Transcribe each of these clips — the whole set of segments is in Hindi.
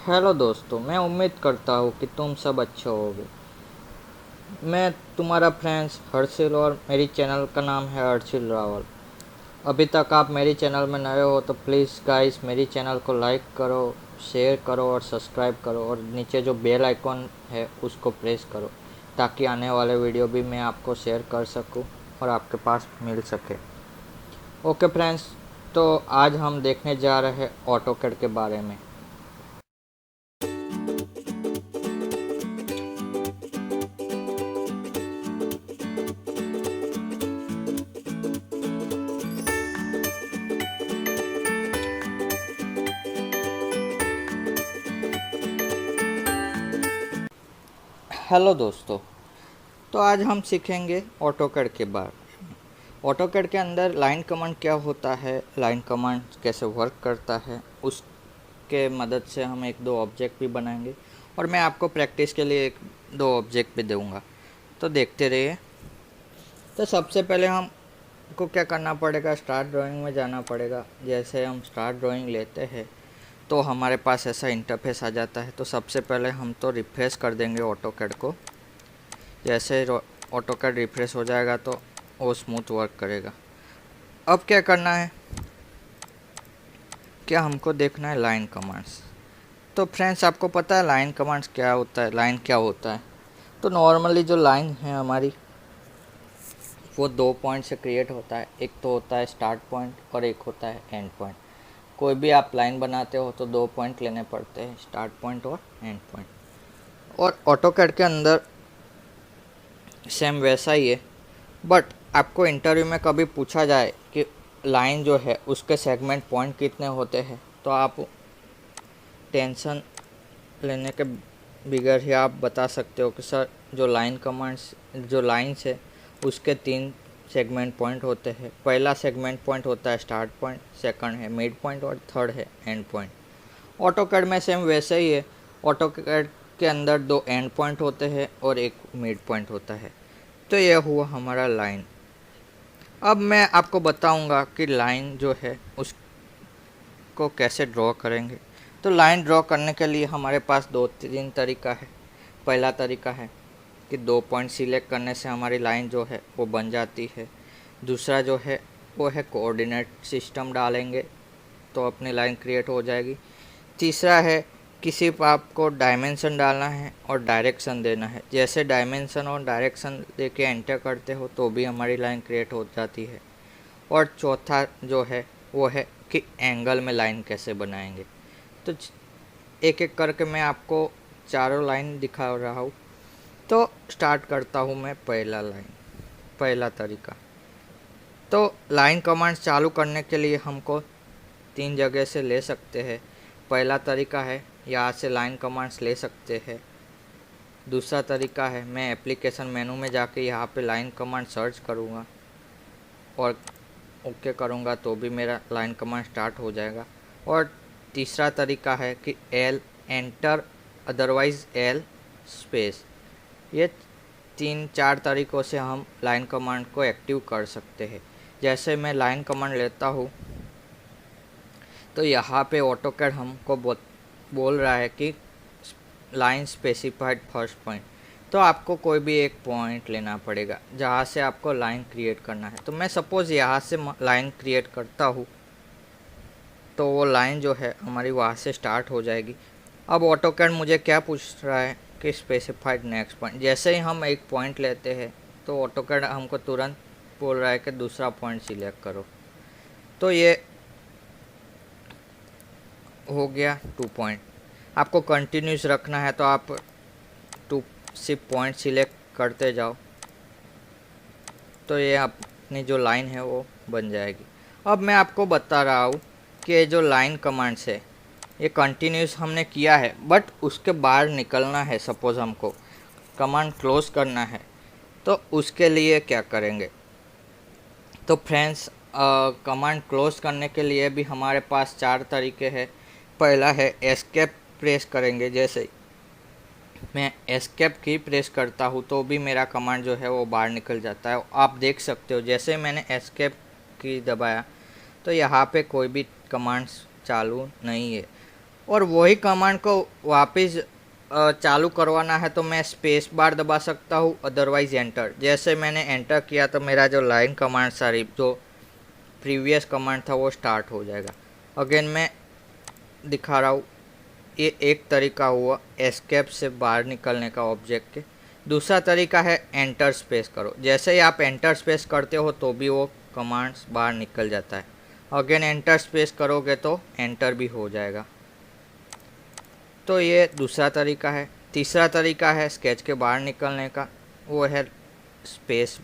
हेलो दोस्तों, मैं उम्मीद करता हूँ कि तुम सब अच्छे होगे। मैं तुम्हारा फ्रेंड्स हर्षिल और मेरी चैनल का नाम है हर्षिल रावल। अभी तक आप मेरी चैनल में नए हो तो प्लीज़ गाइस मेरी चैनल को लाइक करो, शेयर करो और सब्सक्राइब करो और नीचे जो बेल आइकॉन है उसको प्रेस करो ताकि आने वाले वीडियो भी मैं आपको शेयर कर सकूँ और आपके पास मिल सके। ओके फ्रेंड्स, तो आज हम देखने जा रहे हैं ऑटोकैड के बारे में। हेलो दोस्तों, तो आज हम सीखेंगे ऑटोकैड के बारे में। ऑटोकैड के अंदर लाइन कमांड क्या होता है, लाइन कमांड कैसे वर्क करता है, उसके मदद से हम एक दो ऑब्जेक्ट भी बनाएंगे और मैं आपको प्रैक्टिस के लिए एक दो ऑब्जेक्ट भी दूंगा, तो देखते रहिए। तो सबसे पहले हमको क्या करना पड़ेगा, स्टार्ट ड्राइंग में जाना पड़ेगा। जैसे हम स्टार्ट ड्राइंग लेते हैं तो हमारे पास ऐसा इंटरफेस आ जाता है। तो सबसे पहले हम तो रिफ्रेश कर देंगे ऑटोकैड को। जैसे ऑटोकैड रिफ्रेश हो जाएगा तो वो स्मूथ वर्क करेगा। अब क्या करना है, क्या हमको देखना है लाइन कमांड्स। तो फ्रेंड्स, आपको पता है लाइन कमांड्स क्या होता है, लाइन क्या होता है। तो नॉर्मली जो लाइन है हमारी वो दो पॉइंट से क्रिएट होता है। एक तो होता है स्टार्ट पॉइंट और एक होता है एंड पॉइंट। कोई भी आप लाइन बनाते हो तो दो पॉइंट लेने पड़ते हैं, स्टार्ट पॉइंट और एंड पॉइंट। और ऑटोकैड के अंदर सेम वैसा ही है। बट आपको इंटरव्यू में कभी पूछा जाए कि लाइन जो है उसके सेगमेंट पॉइंट कितने होते हैं, तो आप टेंशन लेने के बगैर ही आप बता सकते हो कि सर जो लाइन कमांड्स जो लाइन्स है उसके तीन सेगमेंट पॉइंट होते हैं। पहला सेगमेंट पॉइंट होता है स्टार्ट पॉइंट, सेकंड है मिड पॉइंट और थर्ड है एंड पॉइंट। ऑटोकैड में सेम वैसे ही है। ऑटोकैड के अंदर दो एंड पॉइंट होते हैं और एक मिड पॉइंट होता है। तो यह हुआ हमारा लाइन। अब मैं आपको बताऊंगा कि लाइन जो है उसको कैसे ड्रॉ करेंगे। तो लाइन ड्रॉ करने के लिए हमारे पास दो तीन तरीका है। पहला तरीका है कि दो पॉइंट सिलेक्ट करने से हमारी लाइन जो है वो बन जाती है। दूसरा जो है वो है कोऑर्डिनेट सिस्टम डालेंगे तो अपनी लाइन क्रिएट हो जाएगी। तीसरा है कि सिर्फ आपको डायमेंशन डालना है और डायरेक्शन देना है। जैसे डायमेंशन और डायरेक्शन देके एंटर करते हो तो भी हमारी लाइन क्रिएट हो जाती है। और चौथा जो है वो है कि एंगल में लाइन कैसे बनाएंगे। तो एक एक करके मैं आपको चारों लाइन दिखा रहा हूँ। तो स्टार्ट करता हूँ मैं पहला तरीका। तो लाइन कमांड चालू करने के लिए हमको तीन जगह से ले सकते हैं। पहला तरीका है यहाँ से लाइन कमांड्स ले सकते हैं। दूसरा तरीका है मैं एप्लीकेशन मेनू में जाके यहाँ पे लाइन कमांड सर्च करूँगा और ओके करूँगा तो भी मेरा लाइन कमांड स्टार्ट हो जाएगा। और तीसरा तरीका है कि L enter, otherwise L space. ये तीन चार तरीक़ों से हम लाइन कमांड को एक्टिव कर सकते हैं। जैसे मैं लाइन कमांड लेता हूँ तो यहाँ पे ऑटोकैड हमको बोल रहा है कि लाइन स्पेसिफाइड फर्स्ट पॉइंट। तो आपको कोई भी एक पॉइंट लेना पड़ेगा जहाँ से आपको लाइन क्रिएट करना है। तो मैं सपोज़ यहाँ से लाइन क्रिएट करता हूँ तो वो लाइन जो है हमारी वहाँ से स्टार्ट हो जाएगी। अब ऑटोकैड मुझे क्या पूछ रहा है कि स्पेसिफाइड नेक्स्ट पॉइंट। जैसे ही हम एक पॉइंट लेते हैं तो ऑटोकैड हमको तुरंत बोल रहा है कि दूसरा पॉइंट सिलेक्ट करो। तो ये हो गया 2 पॉइंट। आपको कंटिन्यूस रखना है तो आप 2 सिर्फ पॉइंट सिलेक्ट करते जाओ तो ये अपनी जो लाइन है वो बन जाएगी। अब मैं आपको बता रहा हूँ कि ये जो लाइन कमांड्स है ये कंटिन्यूस हमने किया है, बट उसके बाहर निकलना है। सपोज़ हमको कमांड क्लोज करना है तो उसके लिए क्या करेंगे। तो फ्रेंड्स, कमांड क्लोज करने के लिए भी हमारे पास चार तरीके हैं। पहला है एस्केप प्रेस करेंगे। जैसे मैं एस्केप की प्रेस करता हूँ तो भी मेरा कमांड जो है वो बाहर निकल जाता है। आप देख सकते हो जैसे मैंने एस्केप की दबाया तो यहाँ पे कोई भी कमांड्स चालू नहीं है। और वही कमांड को वापस चालू करवाना है तो मैं स्पेस बार दबा सकता हूँ, अदरवाइज एंटर। जैसे मैंने एंटर किया तो मेरा जो लाइन कमांड सारी जो प्रीवियस कमांड था वो स्टार्ट हो जाएगा। अगेन मैं दिखा रहा हूँ, ये एक तरीका हुआ एस्केप से बाहर निकलने का ऑब्जेक्ट के। दूसरा तरीका है एंटर स्पेस करो। जैसे ही आप एंटर स्पेस करते हो तो भी वो कमांड्स बाहर निकल जाता है। अगेन एंटर स्पेस करोगे तो एंटर भी हो जाएगा। तो ये दूसरा तरीका है। तीसरा तरीका है स्केच के बाहर निकलने का, वो है स्पेस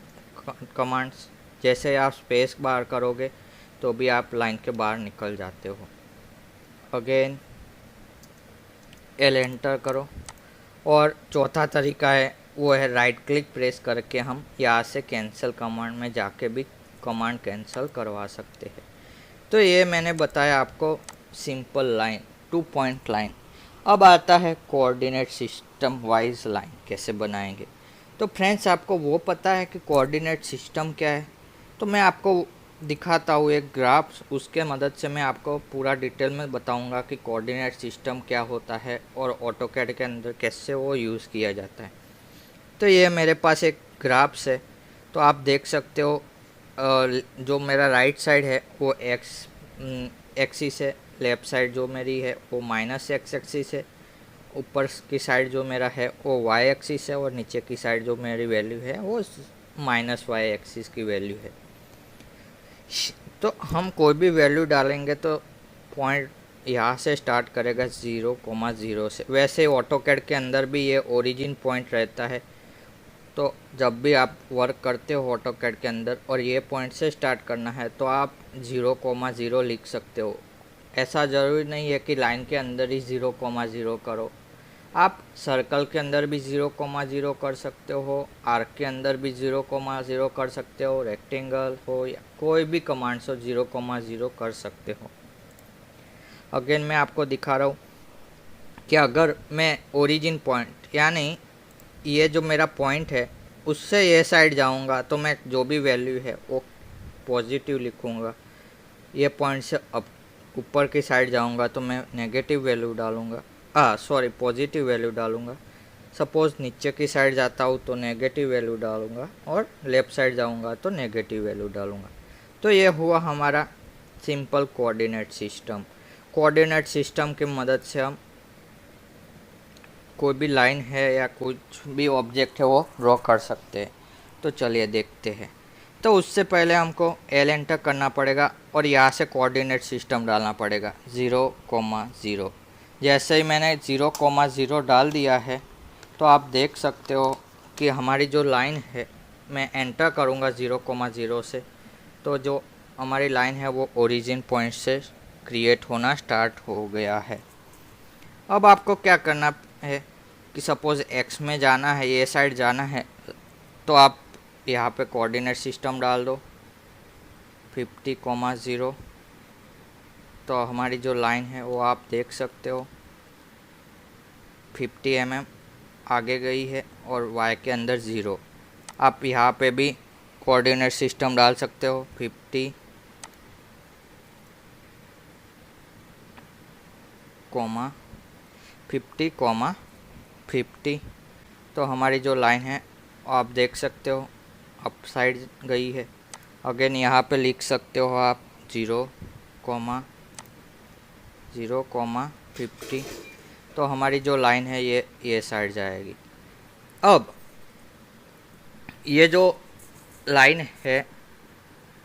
कमांड्स। जैसे आप स्पेस बाहर करोगे तो भी आप लाइन के बाहर निकल जाते हो। अगेन एल एंटर करो। और चौथा तरीका है वो है राइट क्लिक प्रेस करके हम यहाँ से कैंसिल कमांड में जाके भी कमांड कैंसिल करवा सकते हैं। तो ये मैंने बताया आपको सिंपल लाइन, 2 पॉइंट लाइन। अब आता है कोऑर्डिनेट सिस्टम वाइज लाइन कैसे बनाएंगे। तो फ्रेंड्स आपको वो पता है कि कोऑर्डिनेट सिस्टम क्या है, तो मैं आपको दिखाता हूँ एक ग्राफ। उसके मदद से मैं आपको पूरा डिटेल में बताऊंगा कि कोऑर्डिनेट सिस्टम क्या होता है और ऑटोकैड के अंदर कैसे वो यूज़ किया जाता है। तो ये मेरे पास एक ग्राफ्स है, तो आप देख सकते हो जो मेरा राइट साइड है वो एक्सिस है, लेफ़्ट साइड जो मेरी है वो माइनस एक्स एक्सिस है, ऊपर की साइड जो मेरा है वो वाई एक्सिस है और नीचे की साइड जो मेरी वैल्यू है वो माइनस वाई एक्सिस की वैल्यू है। तो हम कोई भी वैल्यू डालेंगे तो पॉइंट यहाँ से स्टार्ट करेगा 0,0 से। वैसे ऑटोकैड के अंदर भी ये ओरिजिन पॉइंट रहता है। तो जब भी आप वर्क करते हो ऑटोकैड के अंदर और ये पॉइंट से स्टार्ट करना है तो आप 0,0 लिख सकते हो। ऐसा ज़रूरी नहीं है कि लाइन के अंदर ही 0,0 करो, आप सर्कल के अंदर भी 0,0 कर सकते हो, आर्क के अंदर भी 0,0 कर सकते हो, रेक्टेंगल हो या कोई भी कमांड्स हो 0,0 कर सकते हो। अगेन मैं आपको दिखा रहा हूँ कि अगर मैं ओरिजिन पॉइंट यानी ये जो मेरा पॉइंट है उससे ये साइड जाऊँगा तो मैं जो भी वैल्यू है वो पॉजिटिव लिखूँगा। ये पॉइंट से अब ऊपर की साइड जाऊँगा तो मैं नेगेटिव वैल्यू डालूँगा, पॉजिटिव वैल्यू डालूँगा। सपोज़ नीचे की साइड जाता हूँ तो नेगेटिव वैल्यू डालूँगा और लेफ़्ट साइड जाऊँगा तो नेगेटिव वैल्यू डालूँगा। तो ये हुआ हमारा simple coordinate system. Coordinate system की मदद से हम कोई भी लाइन है या कुछ भी ऑब्जेक्ट है वो ड्रॉ कर सकते हैं। तो चलिए देखते हैं। तो उससे पहले हमको एल एंटर करना पड़ेगा और यहाँ से कोऑर्डिनेट सिस्टम डालना पड़ेगा 0,0। जैसे ही मैंने 0,0 डाल दिया है तो आप देख सकते हो कि हमारी जो लाइन है, मैं एंटर करूँगा 0,0 से तो जो हमारी लाइन है वो ओरिजिन पॉइंट से क्रिएट होना स्टार्ट हो गया है। अब आपको क्या करना है कि सपोज़ एक्स में जाना है, ये साइड जाना है, तो आप यहाँ पे कोऑर्डिनेट सिस्टम डाल दो 50,0। तो हमारी जो लाइन है वो आप देख सकते हो 50 mm आगे गई है और y के अंदर 0। आप यहाँ पे भी कोऑर्डिनेट सिस्टम डाल सकते हो 50, 50, तो हमारी जो लाइन है आप देख सकते हो अप साइड गई है। अगेन यहाँ पे लिख सकते हो आप 0,50। तो हमारी जो लाइन है ये साइड जाएगी। अब ये जो लाइन है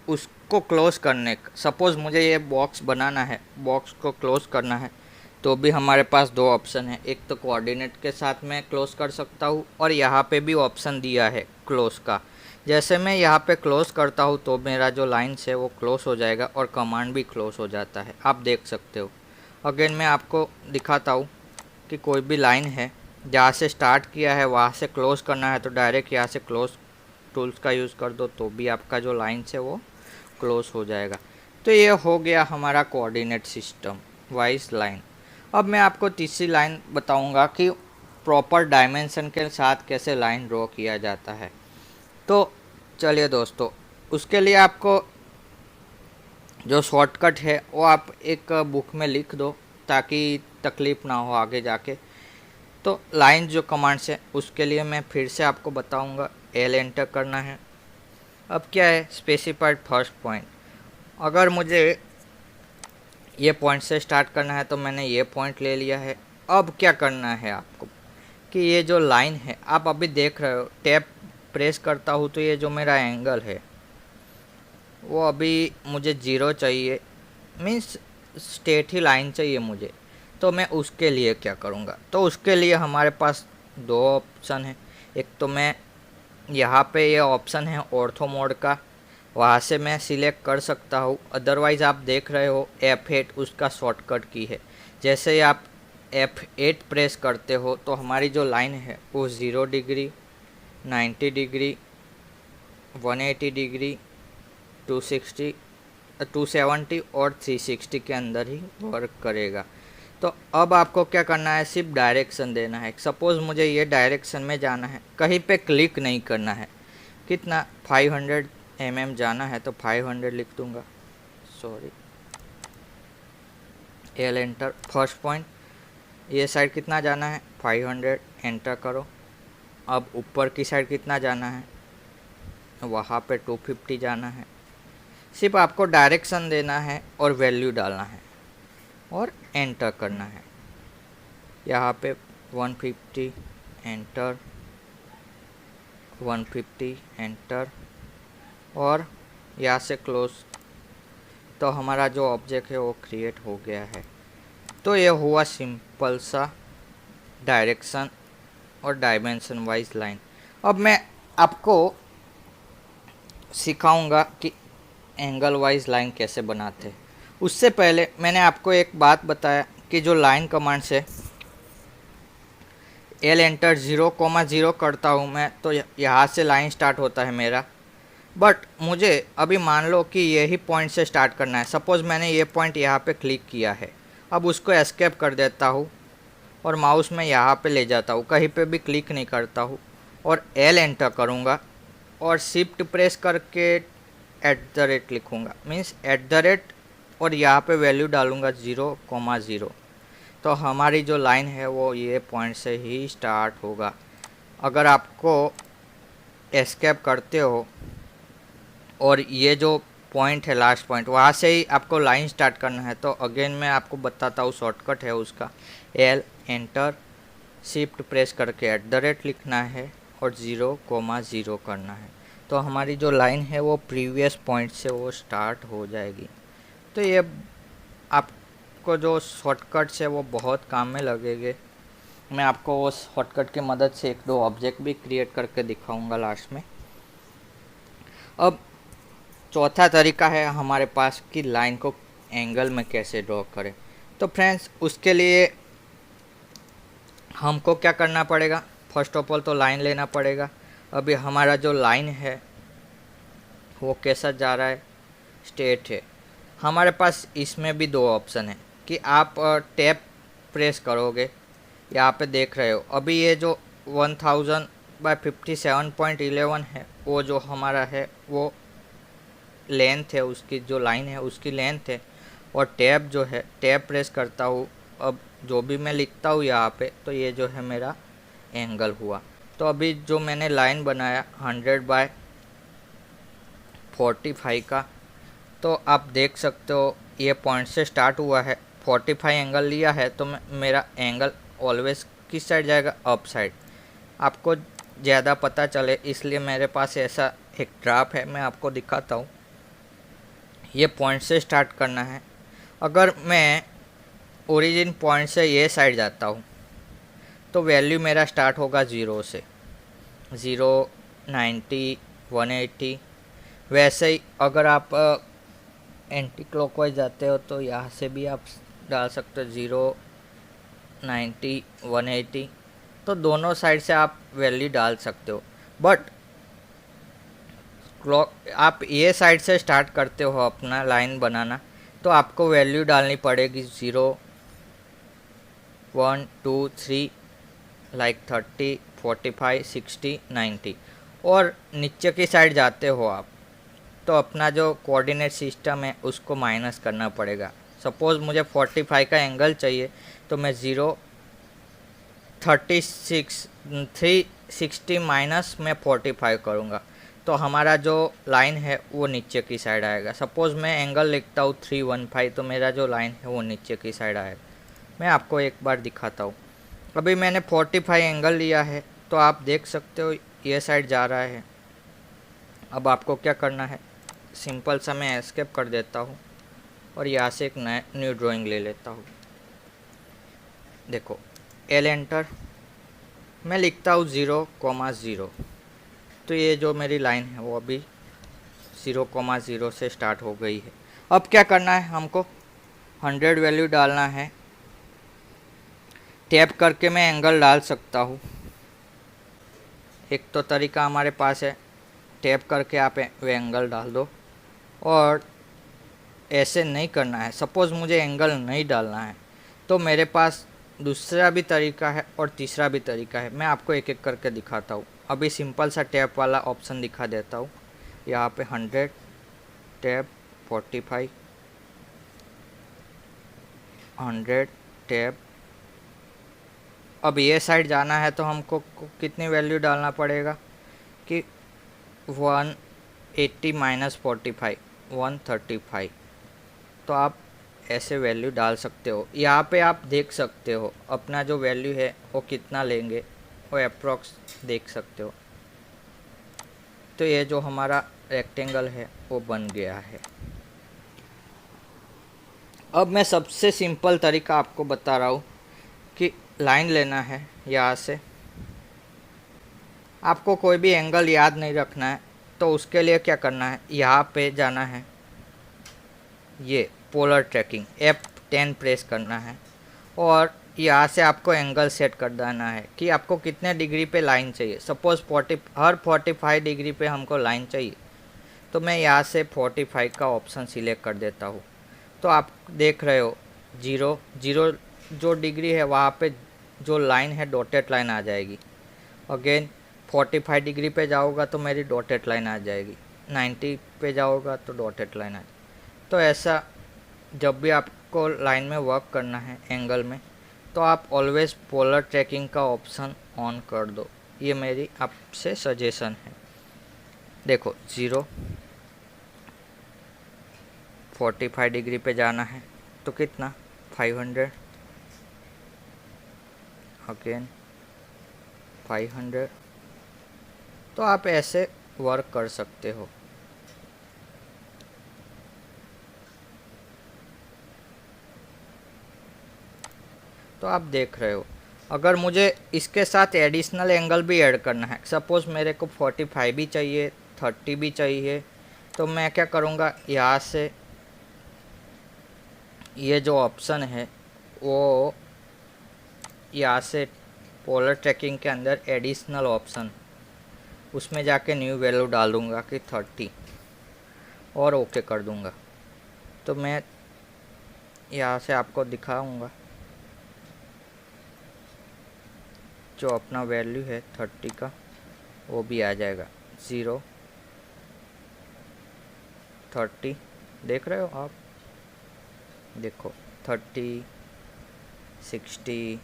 उसको क्लोज करने, सपोज़ मुझे ये बॉक्स बनाना है, बॉक्स को क्लोज करना है, तो भी हमारे पास दो ऑप्शन है। एक तो कोऑर्डिनेट के साथ मैं क्लोज कर सकता हूँ और यहाँ पे भी ऑप्शन दिया है क्लोज का। जैसे मैं यहाँ पे क्लोज करता हूँ तो मेरा जो लाइन्स है वो क्लोज हो जाएगा और कमांड भी क्लोज हो जाता है, आप देख सकते हो। अगेन मैं आपको दिखाता हूँ कि कोई भी लाइन है जहाँ से स्टार्ट किया है वहाँ से क्लोज करना है तो डायरेक्ट यहाँ से क्लोज टूल्स का यूज़ कर दो तो भी आपका जो लाइन्स है वो क्लोज हो जाएगा। तो ये हो गया हमारा कोऑर्डिनेट सिस्टम वाइज लाइन। अब मैं आपको तीसरी लाइन बताऊंगा कि प्रॉपर डायमेंशन के साथ कैसे लाइन ड्रॉ किया जाता है। तो चलिए दोस्तों, उसके लिए आपको जो शॉर्टकट है वो आप एक बुक में लिख दो ताकि तकलीफ़ ना हो आगे जाके। तो लाइन जो कमांड्स है उसके लिए मैं फिर से आपको बताऊंगा। एल एंटर करना है। अब क्या है, स्पेसिफाइड फर्स्ट पॉइंट। अगर मुझे ये पॉइंट से स्टार्ट करना है तो मैंने ये पॉइंट ले लिया है। अब क्या करना है आपको कि ये जो लाइन है आप अभी देख रहे हो, टैप प्रेस करता हूँ तो ये जो मेरा एंगल है वो अभी मुझे 0 चाहिए, मीन्स स्ट्रेट ही लाइन चाहिए मुझे। तो मैं उसके लिए क्या करूँगा, तो उसके लिए हमारे पास दो ऑप्शन है। एक तो मैं यहाँ पे ये ऑप्शन है ऑर्थो मोड का, वहाँ से मैं सिलेक्ट कर सकता हूँ। अदरवाइज़ आप देख रहे हो F8 उसका शॉर्टकट की है। जैसे ही आप F8 प्रेस करते हो तो हमारी जो लाइन है वो 0 डिग्री, 90 डिग्री, 180 डिग्री, 260, 270 और 360 के अंदर ही वर्क करेगा। तो अब आपको क्या करना है, सिर्फ डायरेक्शन देना है। सपोज़ मुझे ये डायरेक्शन में जाना है, कहीं पे क्लिक नहीं करना है। कितना 500 mm जाना है तो 500 लिख दूंगा, sorry, L enter. First point ये साइड कितना जाना है 500, एंटर करो। अब ऊपर की साइड कितना जाना है, वहाँ पे 250 जाना है। सिर्फ आपको डायरेक्शन देना है और वैल्यू डालना है और एंटर करना है। यहाँ पे 150 एंटर, 150 एंटर और यहाँ से क्लोज। तो हमारा जो ऑब्जेक्ट है वो क्रिएट हो गया है। तो ये हुआ सिंपल सा डायरेक्शन और डायमेंशन वाइज लाइन। अब मैं आपको सिखाऊंगा कि एंगल वाइज लाइन कैसे बनाते हैं। उससे पहले मैंने आपको एक बात बताया कि जो लाइन कमांड से एल एंटर 0,0 करता हूँ मैं, तो यहाँ से लाइन स्टार्ट होता है मेरा। बट मुझे अभी मान लो कि यही पॉइंट से स्टार्ट करना है। सपोज़ मैंने ये पॉइंट यहाँ पे क्लिक किया है, अब उसको एस्केप कर देता हूँ और माउस में यहाँ पे ले जाता हूँ, कहीं पे भी क्लिक नहीं करता हूँ और एल एंटर करूँगा और शिफ्ट प्रेस करके @ लिखूँगा, मीन्स @ और यहाँ पे वैल्यू डालूँगा 0,0। तो हमारी जो लाइन है वो ये पॉइंट से ही स्टार्ट होगा। अगर आपको एस्केप करते हो और ये जो पॉइंट है लास्ट पॉइंट, वहाँ से ही आपको लाइन स्टार्ट करना है, तो अगेन मैं आपको बताता हूँ, शॉर्टकट है उसका। एल एंटर, शिफ्ट प्रेस करके @ लिखना है और 0,0 करना है। तो हमारी जो लाइन है वो प्रीवियस पॉइंट से वो स्टार्ट हो जाएगी। तो ये आपको जो शॉर्टकट्स है वो बहुत काम में लगेंगे। मैं आपको वो शॉर्टकट की मदद से 1-2 ऑब्जेक्ट भी क्रिएट करके दिखाऊंगा लास्ट में। अब चौथा तरीका है हमारे पास कि लाइन को एंगल में कैसे ड्रॉ करें। तो फ्रेंड्स उसके लिए हमको क्या करना पड़ेगा, फर्स्ट ऑफ ऑल तो लाइन लेना पड़ेगा। अभी हमारा जो लाइन है वो कैसा जा रहा है, स्ट्रेट है। हमारे पास इसमें भी दो ऑप्शन है कि आप टैप प्रेस करोगे, यहाँ पे देख रहे हो अभी ये जो 1000/57.11 है, वो जो हमारा है वो लेंथ है, उसकी जो लाइन है उसकी लेंथ है। और टैब जो है, टैब प्रेस करता हूँ, अब जो भी मैं लिखता हूँ यहाँ पे, तो ये जो है मेरा एंगल हुआ। तो अभी जो मैंने लाइन बनाया 100/45 का, तो आप देख सकते हो ये पॉइंट से स्टार्ट हुआ है, 45 एंगल लिया है, तो मेरा एंगल ऑलवेज किस साइड जाएगा, अप साइड। आपको ज़्यादा पता चले इसलिए मेरे पास ऐसा एक ग्राफ है, मैं आपको दिखाता हूँ। ये पॉइंट से स्टार्ट करना है। अगर मैं ओरिजिन पॉइंट से ये साइड जाता हूँ तो वैल्यू मेरा स्टार्ट होगा 0 से, 0, 90, 180। वैसे ही अगर आप एंटी क्लॉकवाइज जाते हो तो यहाँ से भी आप डाल सकते हो 0, 90, 180। तो दोनों साइड से आप वैल्यू डाल सकते हो। बट क्लॉक आप ये साइड से स्टार्ट करते हो अपना लाइन बनाना, तो आपको वैल्यू डालनी पड़ेगी 0, 1, 2, 3, लाइक 30, 45, 60, 90। और नीचे की साइड जाते हो आप तो अपना जो कोऑर्डिनेट सिस्टम है उसको माइनस करना पड़ेगा। सपोज़ मुझे 45 का एंगल चाहिए तो मैं 360 माइनस मैं 45 करूँगा तो हमारा जो लाइन है वो नीचे की साइड आएगा। सपोज़ मैं एंगल लिखता हूँ 315 तो मेरा जो लाइन है वो नीचे की साइड आएगा। मैं आपको एक बार दिखाता हूँ। अभी मैंने 45 एंगल लिया है तो आप देख सकते हो ये साइड जा रहा है। अब आपको क्या करना है, सिंपल सा मैं एस्केप कर देता हूँ और यहाँ से एक नया न्यू ड्राइंग ले लेता हूँ। देखो एल एंटर, मैं लिखता हूँ 0,0। तो ये जो मेरी लाइन है वो अभी 0,0 से स्टार्ट हो गई है। अब क्या करना है, हमको 100 वैल्यू डालना है। टैप करके मैं एंगल डाल सकता हूँ, एक तो तरीका हमारे पास है, टैप करके आप वो एंगल डाल दो। और ऐसे नहीं करना है, सपोज़ मुझे एंगल नहीं डालना है तो मेरे पास दूसरा भी तरीका है और तीसरा भी तरीका है। मैं आपको एक एक करके दिखाता हूँ। अभी सिंपल सा टैप वाला ऑप्शन दिखा देता हूँ। यहाँ पे 100 टैप 45, 100 टैप। अब ये साइड जाना है तो हमको कितनी वैल्यू डालना पड़ेगा कि 180 माइनस 45 135। तो आप ऐसे वैल्यू डाल सकते हो। यहाँ पे आप देख सकते हो अपना जो वैल्यू है वो कितना लेंगे, वो अप्रॉक्स देख सकते हो। तो ये जो हमारा रेक्टेंगल है वो बन गया है। अब मैं सबसे सिंपल तरीका आपको बता रहा हूँ कि लाइन लेना है। यहाँ से आपको कोई भी एंगल याद नहीं रखना है तो उसके लिए क्या करना है, यहाँ पे जाना है, ये पोलर ट्रैकिंग F10 प्रेस करना है और यहाँ से आपको एंगल सेट कर देना है कि आपको कितने डिग्री पे लाइन चाहिए। सपोज़ 45 डिग्री पे हमको लाइन चाहिए तो मैं यहाँ से 45 का ऑप्शन सिलेक्ट कर देता हूँ। तो आप देख रहे हो 0 जो डिग्री है वहाँ पे जो लाइन है डॉटेड लाइन आ जाएगी। अगेन 45 डिग्री पे जाओगा तो मेरी डॉटेड लाइन आ जाएगी, 90 पे जाओगा तो डॉटेड लाइन आ जाएगी। तो ऐसा जब भी आपको लाइन में वर्क करना है एंगल में तो आप ऑलवेज़ पोलर ट्रैकिंग का ऑप्शन ऑन कर दो। ये मेरी आपसे सजेशन है। देखो 45 डिग्री पे जाना है तो कितना 500, अगेन 500। तो आप ऐसे वर्क कर सकते हो। तो आप देख रहे हो अगर मुझे इसके साथ एडिशनल एंगल भी ऐड करना है, सपोज़ मेरे को 45 भी चाहिए 30 भी चाहिए, तो मैं क्या करूँगा, यहाँ से ये जो ऑप्शन है वो यहाँ से पोलर ट्रैकिंग के अंदर एडिशनल ऑप्शन, उसमें जाके न्यू वैल्यू डाल दूँगा कि 30 और ओके कर दूँगा। तो मैं यहाँ से आपको दिखाऊँगा जो अपना वैल्यू है 30 का वो भी आ जाएगा। 0 30 देख रहे हो आप, देखो 30 60।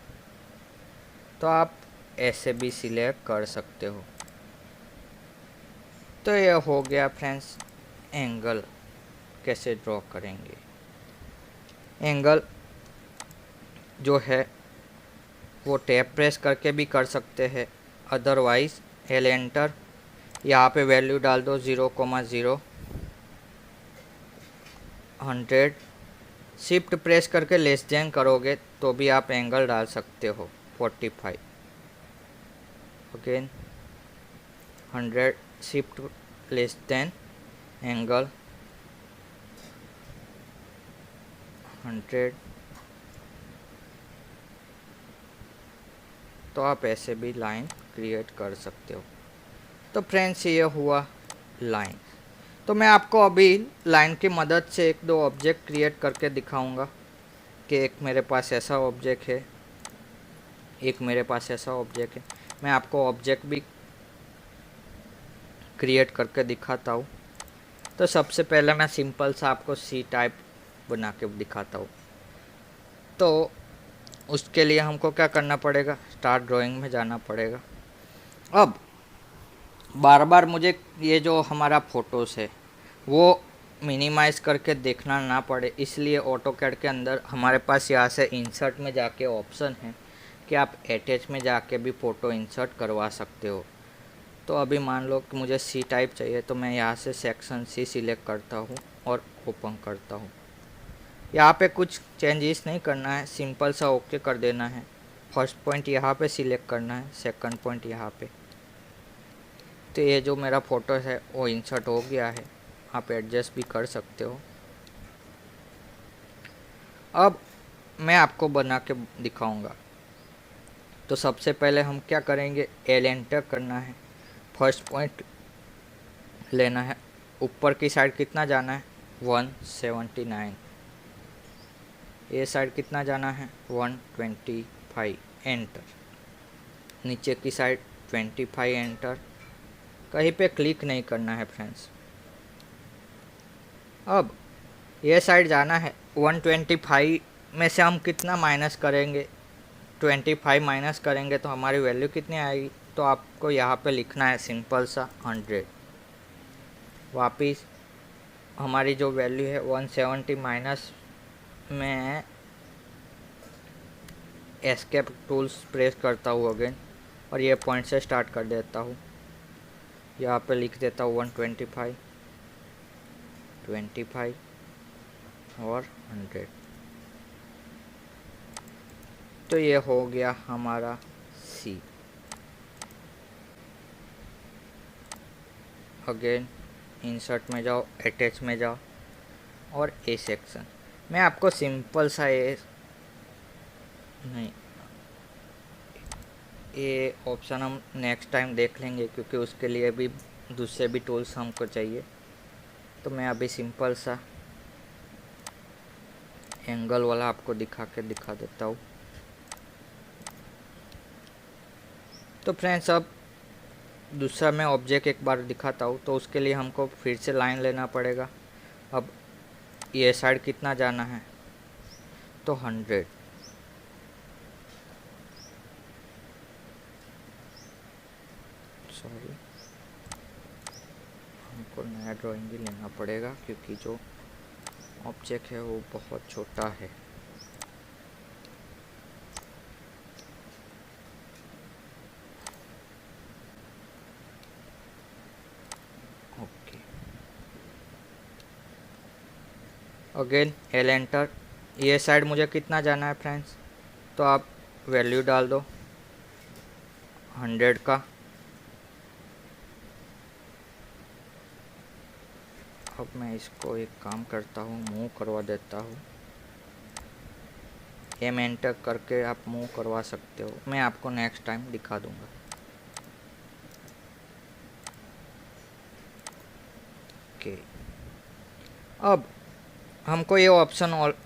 तो आप ऐसे भी सिलेक्ट कर सकते हो। तो ये हो गया फ्रेंड्स एंगल कैसे ड्रॉ करेंगे। एंगल जो है वो टैप प्रेस करके भी कर सकते हैं, अदरवाइज़ एल एंटर, यहाँ पे वैल्यू डाल दो 0,0, 100। शिफ्ट प्रेस करके लेस देन करोगे तो भी आप एंगल डाल सकते हो 45। Again 100, shift less than angle 100। तो आप ऐसे भी लाइन क्रिएट कर सकते हो। तो फ्रेंड्स ये हुआ लाइन। तो मैं आपको अभी लाइन की मदद से एक दो ऑब्जेक्ट क्रिएट करके दिखाऊंगा कि एक मेरे पास ऐसा ऑब्जेक्ट है, एक मेरे पास ऐसा ऑब्जेक्ट है। मैं आपको ऑब्जेक्ट भी क्रिएट करके दिखाता हूँ। तो सबसे पहले मैं सिंपल सा आपको सी टाइप बना के दिखाता हूँ। तो उसके लिए हमको क्या करना पड़ेगा, स्टार्ट ड्राइंग में जाना पड़ेगा। अब बार बार मुझे ये जो हमारा फ़ोटोज़ है वो मिनिमाइज़ करके देखना ना पड़े, इसलिए ऑटोकैड के अंदर हमारे पास यहाँ से इंसर्ट में जाके ऑप्शन है कि आप अटैच में जाके भी फ़ोटो इंसर्ट करवा सकते हो। तो अभी मान लो कि मुझे सी टाइप चाहिए, तो मैं यहाँ से सेक्शन सी सिलेक्ट करता हूँ और ओपन करता हूँ। यहाँ पे कुछ चेंजेस नहीं करना है, सिंपल सा ओके कर देना है। फर्स्ट पॉइंट यहाँ पे सिलेक्ट करना है, सेकंड पॉइंट यहाँ पे। तो ये जो मेरा फ़ोटो है वो इंसर्ट हो गया है, आप एडजस्ट भी कर सकते हो। अब मैं आपको बना के दिखाऊंगा। तो सबसे पहले हम क्या करेंगे, एल एंटर करना है, फर्स्ट पॉइंट लेना है, ऊपर की साइड कितना जाना है 179, ये साइड कितना जाना है 125, एंटर। नीचे की साइड 25, एंटर। कहीं पे क्लिक नहीं करना है फ्रेंड्स। अब ये साइड जाना है 125 में से हम कितना माइनस करेंगे, 25 माइनस करेंगे तो हमारी वैल्यू कितनी आएगी। तो आपको यहाँ पे लिखना है सिंपल सा 100। वापिस हमारी जो वैल्यू है 170 माइनस में एस्केप टूल्स प्रेस करता हूँ अगेन, और ये पॉइंट से स्टार्ट कर देता हूँ। यहाँ पे लिख देता हूँ 125, 25 और 100। तो ये हो गया हमारा सी। अगेन इंसर्ट में जाओ, अटैच में जाओ और ए सेक्शन। मैं आपको सिंपल सा ये ऑप्शन हम नेक्स्ट टाइम देख लेंगे, क्योंकि उसके लिए भी दूसरे भी टूल्स हमको चाहिए। तो मैं अभी सिंपल सा एंगल वाला आपको दिखा देता हूँ। तो फ्रेंड्स अब दूसरा मैं ऑब्जेक्ट एक बार दिखाता हूँ। तो उसके लिए हमको फिर से लाइन लेना पड़ेगा। अब ये साइड कितना जाना है, तो 100। सॉरी, हमको नया ड्राइंग भी लेना पड़ेगा, क्योंकि जो ऑब्जेक्ट है वो बहुत छोटा है। Okay, again L enter. ये साइड मुझे कितना जाना है फ्रेंड्स, तो आप वैल्यू डाल दो 100 का। अब मैं इसको एक काम करता हूँ, मूव करवा देता हूँ। एम एंटर करके आप मूव करवा सकते हो, मैं आपको नेक्स्ट टाइम दिखा दूँगा। ओके, अब हमको ये ऑप्शन और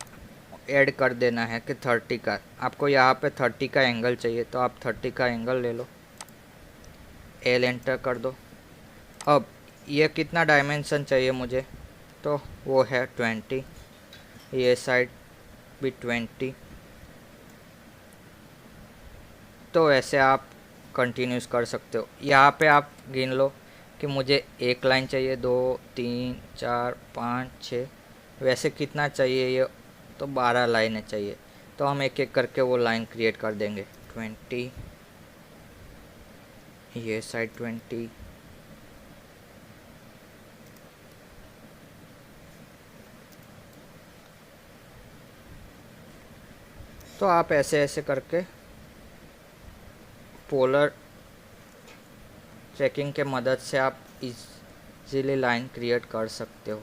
ऐड कर देना है कि 30 का, आपको यहाँ पे 30 का एंगल चाहिए, तो आप 30 का एंगल ले लो, एल एंटर कर दो। अब ये कितना डायमेंशन चाहिए मुझे, तो वो है 20, ये साइड भी 20। तो ऐसे आप कंटिन्यूस कर सकते हो। यहाँ पे आप गिन लो कि मुझे एक लाइन चाहिए, 2 3 4 5 6, वैसे कितना चाहिए ये, तो 12 लाइनें चाहिए। तो हम एक एक करके वो लाइन क्रिएट कर देंगे। 20, ये साइड 20, तो आप ऐसे ऐसे करके पोलर ट्रैकिंग के मदद से आप इजीली लाइन क्रिएट कर सकते हो।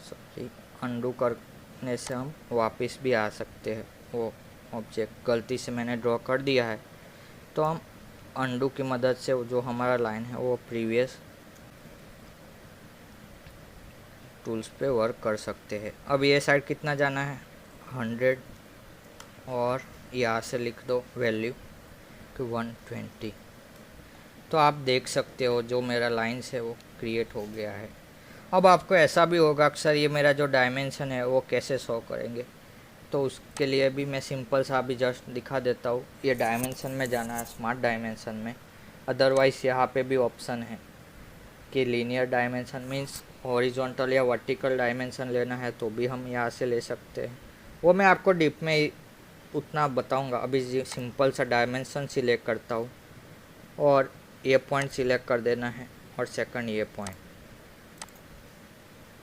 सॉरी, अंडू करने से हम वापस भी आ सकते हैं। वो ऑब्जेक्ट गलती से मैंने ड्रॉ कर दिया है, तो हम अंडू की मदद से जो हमारा लाइन है वो प्रीवियस टूल्स पे वर्क कर सकते हैं। अब ये साइड कितना जाना है 100, और यहाँ से लिख दो वैल्यू कि 120। तो आप देख सकते हो जो मेरा लाइन्स है वो क्रिएट हो गया है। अब आपको ऐसा भी होगा अक्सर ये मेरा जो डायमेंशन है वो कैसे शो करेंगे, तो उसके लिए भी मैं सिंपल सा अभी जस्ट दिखा देता हूँ। ये डायमेंशन में जाना है, स्मार्ट डायमेंशन में। अदरवाइज़ यहाँ पे भी ऑप्शन है कि लीनियर डायमेंशन मीन्स हॉरिजॉन्टल या वर्टिकल डायमेंशन लेना है तो भी हम यहाँ से ले सकते हैं। वो मैं आपको डीप में उतना बताऊंगा। अभी सिंपल सा डायमेंशन सिलेक्ट करता हूँ और ये पॉइंट सिलेक्ट कर देना है और सेकंड ये पॉइंट।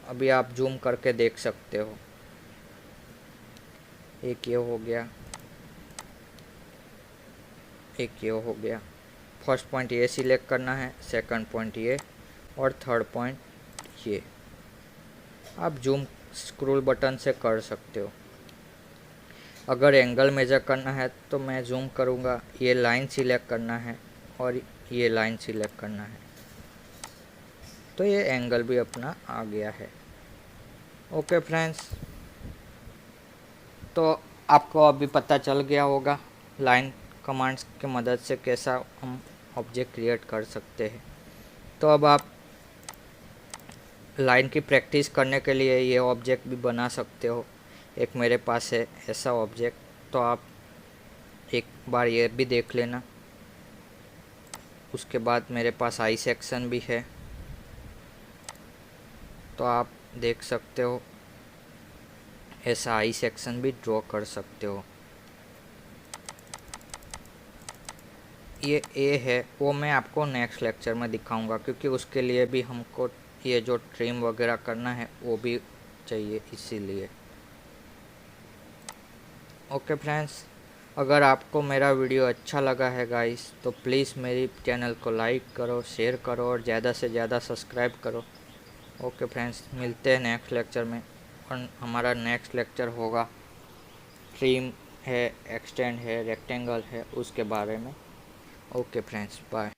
अभी आप जूम करके देख सकते हो, एक ये हो गया, एक ये हो गया। फर्स्ट पॉइंट ये सिलेक्ट करना है, सेकंड पॉइंट ये और थर्ड पॉइंट ये। आप जूम स्क्रोल बटन से कर सकते हो। अगर एंगल मेजर करना है तो मैं जूम करूँगा, ये लाइन सिलेक्ट करना है और ये लाइन सिलेक्ट करना है, तो ये एंगल भी अपना आ गया है। ओके फ्रेंड्स, तो आपको अभी पता चल गया होगा लाइन कमांड्स की मदद से कैसा हम ऑब्जेक्ट क्रिएट कर सकते हैं। तो अब आप लाइन की प्रैक्टिस करने के लिए ये ऑब्जेक्ट भी बना सकते हो। एक मेरे पास है ऐसा ऑब्जेक्ट, तो आप एक बार ये भी देख लेना। उसके बाद मेरे पास आई सेक्शन भी है, तो आप देख सकते हो ऐसा आई सेक्शन भी ड्रॉ कर सकते हो। ये ए है वो मैं आपको नेक्स्ट लेक्चर में दिखाऊंगा, क्योंकि उसके लिए भी हमको ये जो ट्रिम वगैरह करना है वो भी चाहिए, इसीलिए। ओके फ्रेंड्स, अगर आपको मेरा वीडियो अच्छा लगा है गाइस, तो प्लीज़ मेरी चैनल को लाइक करो, शेयर करो और ज़्यादा से ज़्यादा सब्सक्राइब करो। ओके फ्रेंड्स, मिलते हैं नेक्स्ट लेक्चर में। और हमारा नेक्स्ट लेक्चर होगा ट्रिम है, एक्सटेंड है, रेक्टेंगल है, उसके बारे में। Okay friends, bye.